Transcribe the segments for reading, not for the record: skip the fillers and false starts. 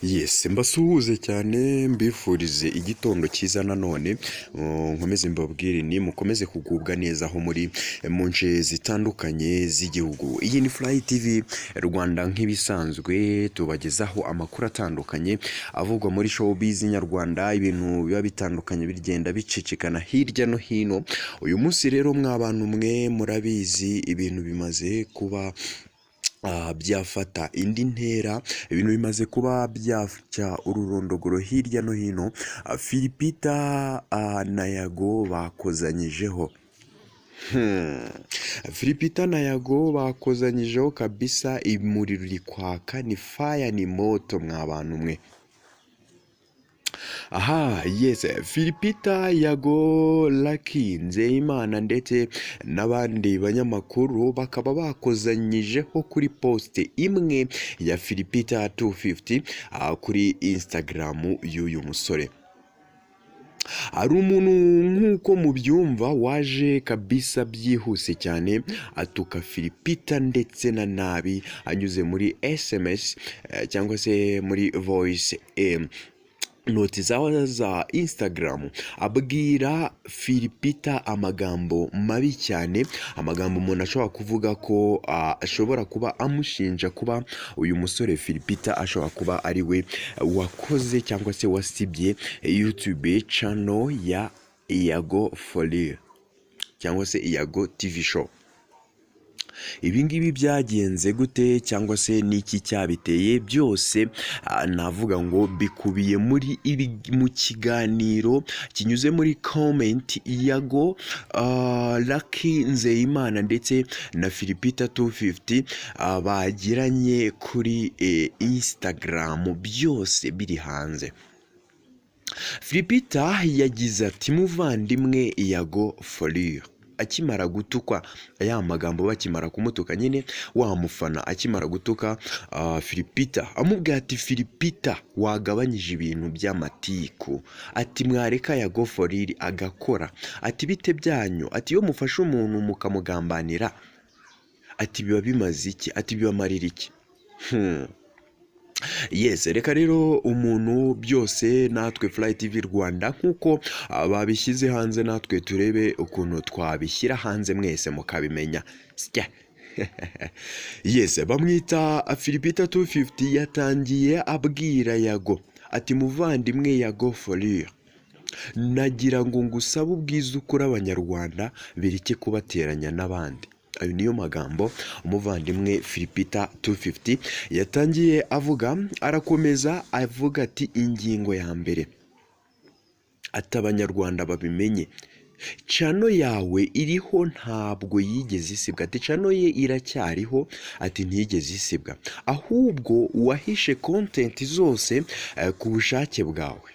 Yes, mbasuhuze cyane mbifurize igitondo cyiza nanone. Nkomeze mbabwire ni mukomeze kugubwa neza aho muri mu nce zitandukanye z'igihugu. Iyi ni Fly TV Rwanda, nk'ibisanzwe tubagezaho amakuru atandukanye avugwa muri showbiz nyarwanda, ibintu biba bitandukanye bigenda bicicikana hirya no hino. Uyu munsi rero mw'abantu mwe murabizi ibintu bimaze kuba byafata indi ntera, ibintu bimaze kuba byafya ururondogoro hirya no hino. PHILPETER na YAGO bakozanyijeho. PHILPETER na YAGO bakozanyijeho kabisa, imuriro uri kwaka, ni fire ni moto mw'abantu mwe. Aha, yes, PHILPETER, YAGO, Lucky, Nzeyimana ndetse n'abandi banyamakuru bakaba bakozanyijeho kuri poste imwe ya PHILPETER 250 kuri Instagram y'uyu musore. Hari umuntu nk'uko mubyumva waje kabisa byihuse cyane atuka PHILPETER ndetse na nabi anyuze muri SMS cyangwa se muri voice noti za Instagram, abwira PHILPETER amagambo mabi cyane, amagambo umuntu ashobora kuvuga ko ashobora kuba amushinja kuba uyu musore PHILPETER ashobora kuba ari we wakoze cyangwa se wasibye YouTube channel ya YAGO cyangwa se YAGO TV show. Ibi ngibi byagenze gute cyangwa se niki cyabiteye? Byose navuga ngo bikubiye muri mu kiganiro kinyuze muri comment YAGO, Lucky, Nzeyimana ndetse na PHILPETER 250 bagiranye kuri Instagram, byose biri hanze. PHILPETER yagize ati muvandimwe YAGO akimara gutukwa aya magambo, bakimara kumutuka nyine wa mufana akimara gutuka PHILPETER, amubwira ati PHILPETER wagabanyije ibintu by'amatiku, ati mwareka YAGO agakora, ati bite byanyu, ati iyo mufashe umuntu mukamugambanira, ati biba bimaze iki, ati bibamarira iki? Yes, reka rero umuntu byose natwe Fly TV Rwanda nk'uko babishyize hanze natwe turebe ukuntu twabishyira hanze mwese mukabimenya. Yes, bamwita PHILPETER 250 yatangiye abwira YAGO ati muvandimwe YAGO nagira ngo ngusabe ubwiza ukuri abanyarwanda bireke kubateranya n'abandi. Ayo niyo magambo umuvandimwe PHILPETER 250 yatangiye avuga. Arakomeza avuga ati ingingo ya mbere, ati abanyarwanda babimenye, channel yawe iriho ntabwo yigeze isibwa, ati channel ye iracyariho, ati ntiyigeze isibwa, ahubwo wahishe content zose ku bushake bwawe.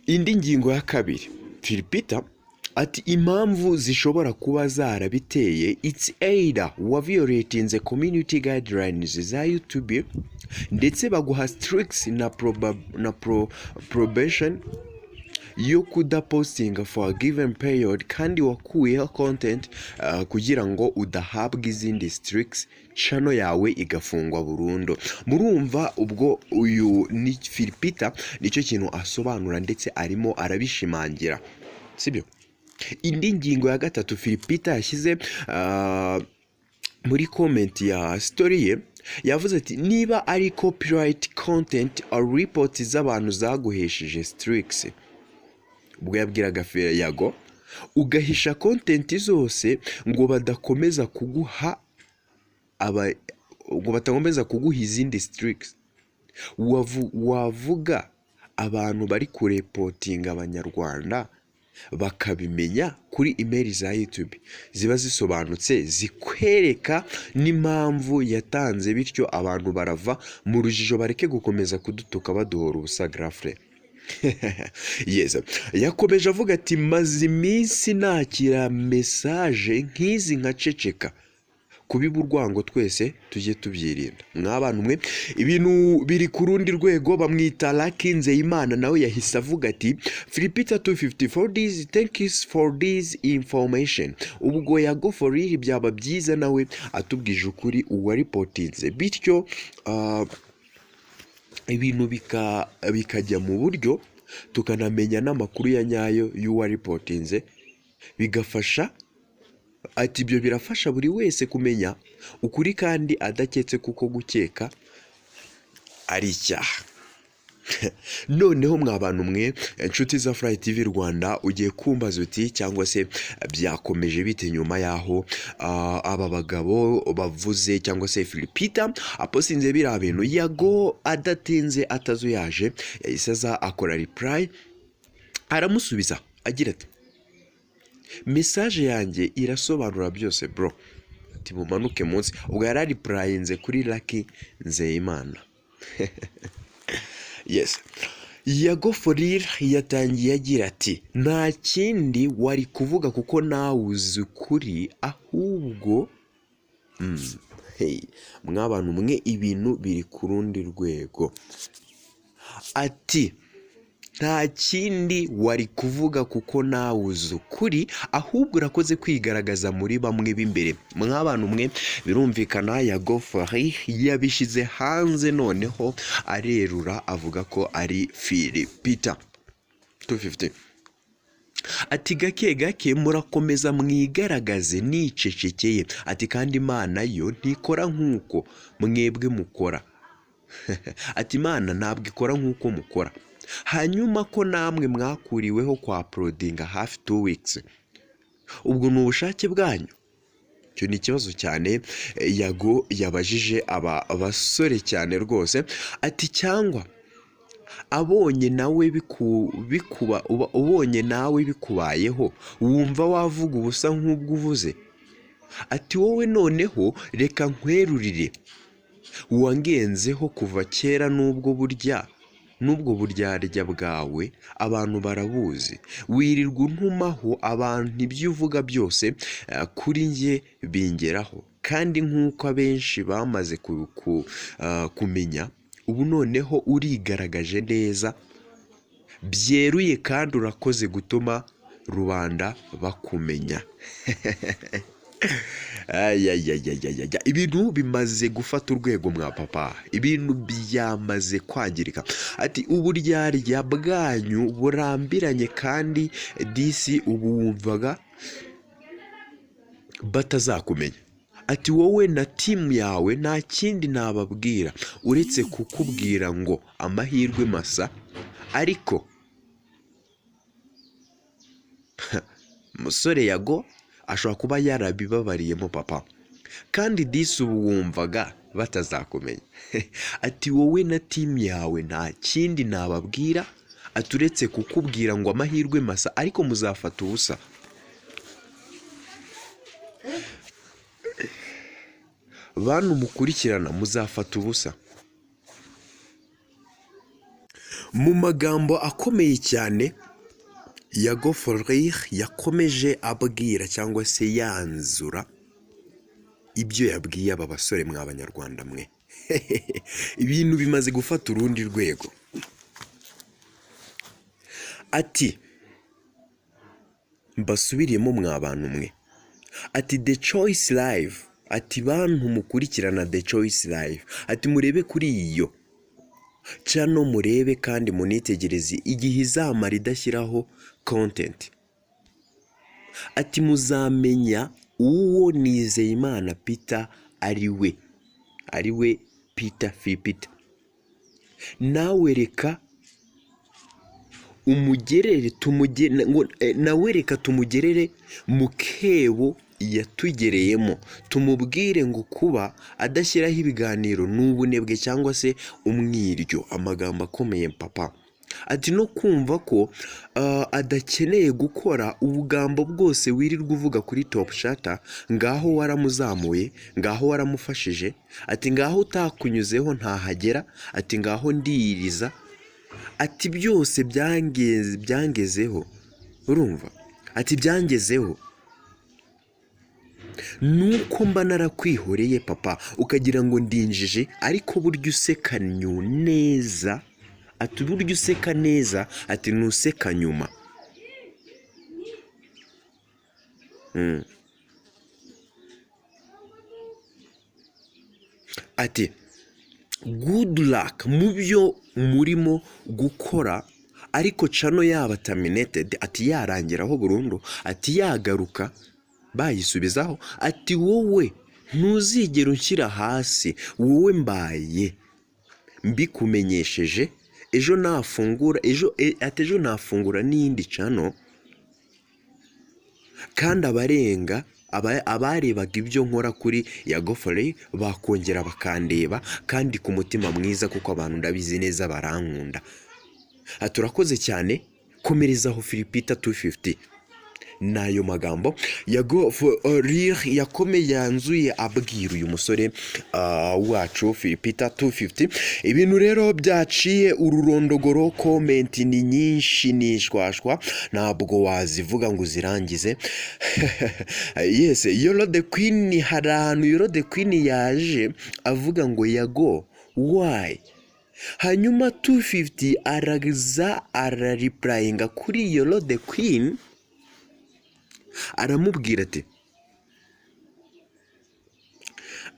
Indi ngingo ya kabiri, PHILPETER ati impamvu zishobora kuba zarabiteye, it's either wa violating the community guidelines za YouTube ndetse baguha strikes na probation yo kudapostinga for a given period, kandi wakuyeho content kugira ngo udahabwa izindi strikes, channel yawe igafungwa burundu. Murumva ubwo uyu ni PHILPETER nicyo kintu asobanura ndetse arimo arabishimangira, sibyo? Indi ngingo ya gatatu PHILPETER yashyize muri comment ya story ye, yavuze ati niba ari copyright content or report z'abantu zaguhesheje strikes, ubwo yabwiraga YAGO ugahisha content zose ngo badakomeza kuguha izindi strikes, wavuga abantu bari kureportinga abanyarwanda bakabimenya kuri email za YouTube ziba zisobanutse zikwereka n'impamvu yatanze, bityo abantu barava mu rujijo bareke gukomeza kudutuka baduhora ubusa grafre. Yes, yakomeje avuga ati maze iminsi nakira message nk'izi nkaceceka kubiba urwango twese tujye tubyirinda. Mw'abantu mwe ibintu biri ku rundi rwego. Bamwita Lucky Nzeyimana nawe yahise avuga ati PHILPETER 254 this thanks for this information. Ubwo YAGO for real byaba byiza nawe atubwije ukuri uwaripotinze, bityo ibintu bikajya mu buryo tukanamenya n'amakuru ya nyayo y'uwaripotinze, bigafasha. Ati ibyo birafasha buri wese kumenya ukuri kandi adaketse, kuko gukeka ari icyaha. Noneho mw'abantu mwe inshuti za Fly TV Rwanda, ugiye kumbaza uti cyangwa se byakomeje bite nyuma yaho aba bagabo bavuze, cyangwa se PHILPETER aposinze biriya bintu. YAGO adatinze atazuyaje yahise aza akora reply, aramusubiza agira ati message yanjye irasobanura byose bro, ati mumanuke munsi. Ubwo yari replyinze kuri Lucky Nzeyimana. Yes, YAGO for real yatangiye agira ati nta kindi wari kuvuga kuko nawe uzi ukuri, ahubwo mw'abantu mwe ibintu biri ku rundi rwego. Ati nta kindi wari kuvuga kuko nawe uzi ukuri, ahubwo urakoze kwigaragaza muri bamwe b'imbere. Mw'abantu mwe birumvikana YAGO for real yabishize hanze, noneho arerura avuga ko ari PHILPETER 250. Ati gake gake murakomeza mwigaragaze nicecekeye. Ati kandi Imana yo ntikora nk'uko mwebwe mukora. Ati Imana ntabwo ikora nk'uko mukora. Hanyuma ko namwe mwakuriweho kwa uploadinga hafi 2 weeks, ubwo ni ubushake bwanyu? Cyo ni ikibazo cyane YAGO yabajije aba basore cyane rwose. Ati cyangwa abonye nawe ubonye nawe bikubayeho wumva wavuga ubusa nk'ubwo uvuze? Ati wowe noneho reka nkwerurire, wangenzeho kuva kera, n'ubwo buryarya bwawe abantu barabuzi. Wirirwa untumaho abantu ibyo uvuga byose kuri njye bingeraho, kandi nk'uko abenshi bamaze kumenya, ubu noneho urigaragaje neza byeruye, kandi urakoze gutuma rubanda bakumenya. Ibintu bimaze gufata urwego mwa papa, ibintu byamaze kwangirika. Ati uburyarya bwanyu burambiranye, kandi disi ubu wumvaga batazakumenya. Ati wowe na timu yawe nta kindi nababwira uretse kukubwira ngo amahirwe masa, ariko musore YAGO ashobora kuba yarabibabariyemo papa, kandi disi ubu wumvaga batazakumenya. Ati wowe na timu yawe nta kindi nababwira aturetse kukubwira ngo amahirwe masa, ariko muzafata ubusa. Bantu mukurikirana muzafata ubusa. Mu magambo akomeye cyane YAGO for real yakomeje abwira cyangwa se yanzura ibyo yabwiye aba basore mw'abanyarwanda mwe. Ibintu bimaze gufata urundi rwego. Ati mbasubiriyemo mw'abantu mwe, ati The Choice Live, ati bantu mukurikirana The Choice Live, ati murebe kuri iyo channel, murebe kandi munitegereze igihe izamara idashyiraho content. Ati muzamenya uwo Nizeyimana Peter ari we PHILPETER. Nawe reka umugerere nawe reka tumugerere mu kebo yatugereyemo, tumubwire ngo kuba adashyiraho ibiganiro n'ubunebwe cyangwa se umwiryo. Amagambo akomeye papa. Ati no kumva ko adakeneye gukora ubugambo bwose wirirwa uvuga kuri Top Shata, ngaho waramuzamuye, ngaho waramufashije, ati ngaho utakunyuzeho ntahagera, ati ngaho ndiyiriza, ati byose byangezeho. Urumva? Ati byangezeho. nuko mba narakwihoreye papa ukagira ngo ndinjije ariko burya useka neza ati burya useka neza ati nuseka nyuma. Ati good luck mu byo murimo gukora ariko cano yaba terminated ati yarangiraho burundu ati yagaruka bayisubizaho ati wowe ntuzigera unshyira hasi wowe mbaye mbikumenyesheje ejo nafungura n'iyindi cano kandi abarebaga ibyo nkora kuri YAGO bakongera bakandeba kandi ku mutima mwiza kuko abantu ndabizi neza barankunda. Turakoze cyane komerezaho PHILPETER 250 nayo magambo YAGO yakomeye yanzuye abwira uyu musore wacu PHILPETER 250 ibintu rero byaciye ururondogoro. Comment ni nyinshi nishwashwa ntabwo wazivuga ngo uzirangize. Yes, Yolo the Queen hari ahantu Yolo the Queen yaje avuga ngo YAGO why, hanyuma 250 arareplyinga kuri Yolo the Queen aramubwira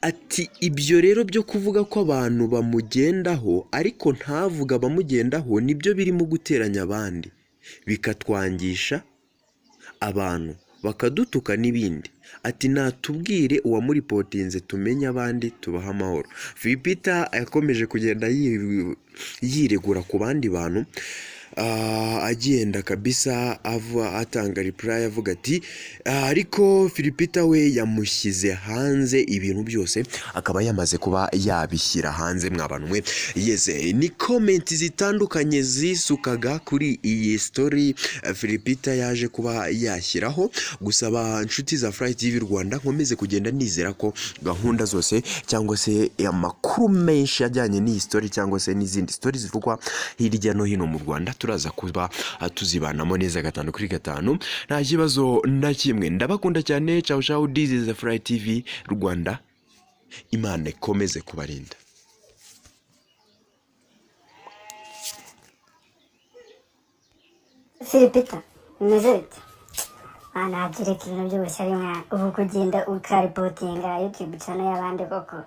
ati ibyo rero byo kuvuga ko abantu bamugendaho ariko ntavuga bamugendaho nibyo birimo guteranya abandi bikatwangisha abantu bakadutuka n'ibindi. Ati natubwire uwamuripotinze tumenye abandi tubaha amahoro. PHILPETER yakomeje kugenda yiregura ku bandi bantu agenda kabisa atanga reply avuga ati ariko PHILPETER we yamushyize hanze ibintu byose akaba yamaze kuba yabishyira hanze mwabantu mwe. Yes, ni comment zitandukanye zisukaga kuri iyi story PHILPETER yaje kuba yashyiraho. Gusaba inshuti za Fly TV Rwanda nkomeze kugenda nizera ko gahunda zose cyangwa se amakuru menshi ajyanye n'iyi story cyangwa se n'izindi story zivugwa hirya no hino mu Rwanda turaza kuba tuzibanamo neza 5 kuri 5 nta kibazo na kimwe. Ndabakunda cyane. Ciao ciao, this is Fly TV Rwanda. Imana ikomeze kubarinda. PHILPETER umeze bite? Ntagira ikintu byose ari nka ubu kugenda ukaripotinga YouTube channel y'abandi koko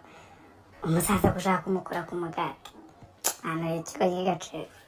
umusaza gushaka kumukura ku mugati. Ikigo gigaciro.